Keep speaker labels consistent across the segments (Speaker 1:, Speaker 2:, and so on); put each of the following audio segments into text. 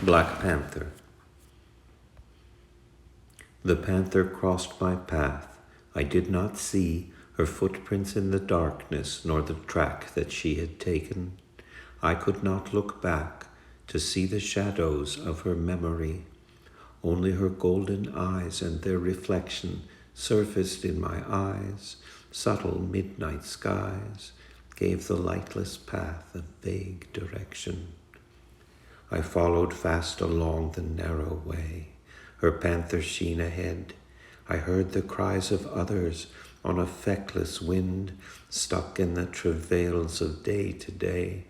Speaker 1: Black Panther. The panther crossed my path. I did not see her footprints in the darkness, nor the track that she had taken. I could not look back to see the shadows of her memory. Only her golden eyes and their reflection surfaced in my eyes. Subtle midnight skies gave the lightless path a vague direction. I followed fast along the narrow way, her panther sheen ahead. I heard the cries of others on a feckless wind, stuck in the travails of day to day.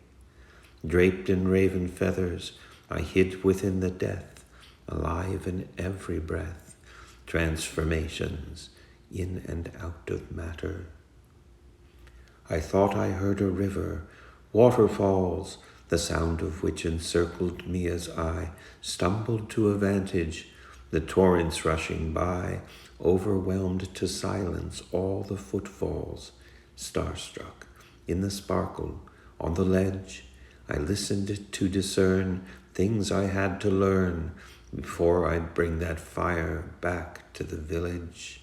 Speaker 1: Draped in raven feathers, I hid within the death, alive in every breath, transformations in and out of matter. I thought I heard a river, waterfalls, the sound of which encircled me as I stumbled to a vantage, the torrents rushing by, overwhelmed to silence all the footfalls. Starstruck, in the sparkle, on the ledge, I listened to discern things I had to learn before I'd bring that fire back to the village.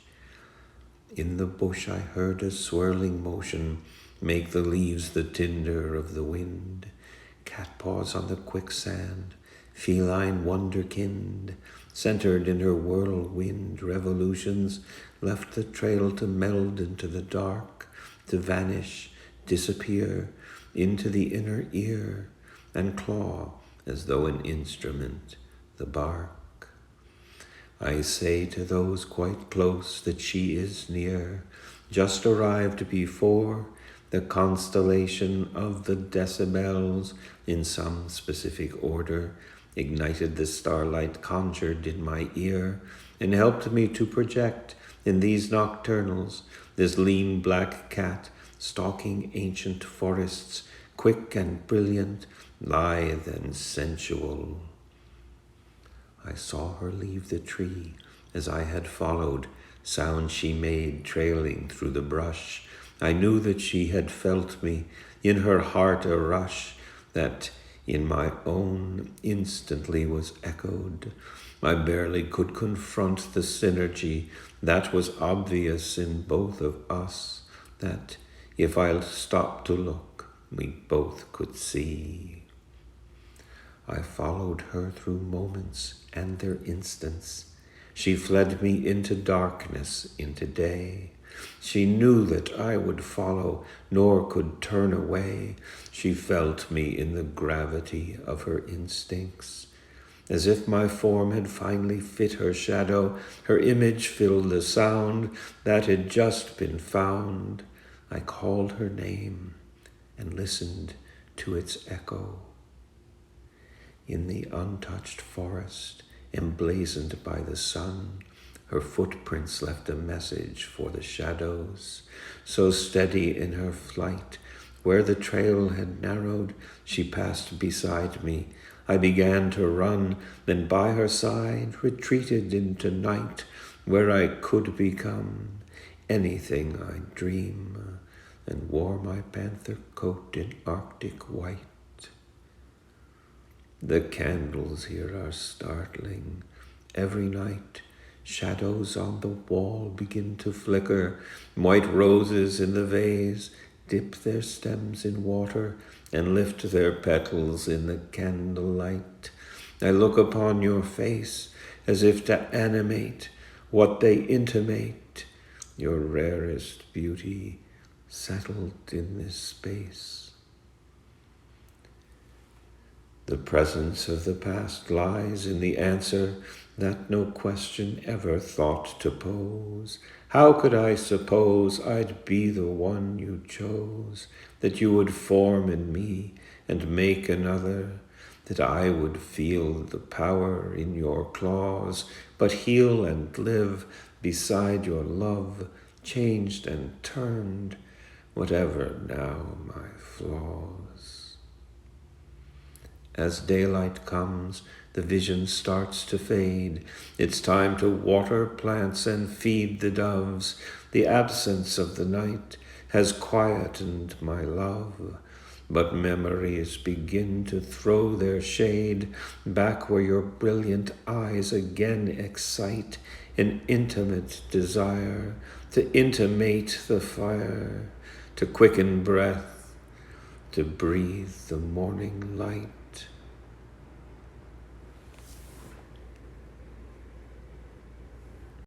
Speaker 1: In the bush I heard a swirling motion make the leaves the tinder of the wind. Cat paws on the quicksand, feline wonderkind, centered in her whirlwind revolutions, left the trail to meld into the dark, to vanish, disappear, into the inner ear, and claw, as though an instrument, the bark. I say to those quite close that she is near, just arrived before the constellation of the decibels, in some specific order, ignited the starlight conjured in my ear, and helped me to project in these nocturnals this lean black cat stalking ancient forests, quick and brilliant, lithe and sensual. I saw her leave the tree as I had followed, sound she made trailing through the brush. I knew that she had felt me, in her heart a rush that in my own instantly was echoed. I barely could confront the synergy that was obvious in both of us, that if I stopped to look, we both could see. I followed her through moments and their instants. She fled me into darkness, into day. She knew that I would follow, nor could turn away. She felt me in the gravity of her instincts. As if my form had finally fit her shadow, her image filled the sound that had just been found. I called her name and listened to its echo. In the untouched forest, emblazoned by the sun, her footprints left a message for the shadows. So steady in her flight, where the trail had narrowed, she passed beside me. I began to run, then by her side retreated into night, where I could become anything I dream, and wore my panther coat in Arctic white. The candles here are startling. Every night, shadows on the wall begin to flicker. White roses in the vase dip their stems in water and lift their petals in the candlelight. I look upon your face as if to animate what they intimate. Your rarest beauty settled in this space. The presence of the past lies in the answer that no question ever thought to pose. How could I suppose I'd be the one you chose, that you would form in me and make another, that I would feel the power in your claws, but heal and live beside your love, changed and turned, whatever now my flaws. As daylight comes, the vision starts to fade. It's time to water plants and feed the doves. The absence of the night has quietened my love. But memories begin to throw their shade back where your brilliant eyes again excite an intimate desire to intimate the fire, to quicken breath, to breathe the morning light.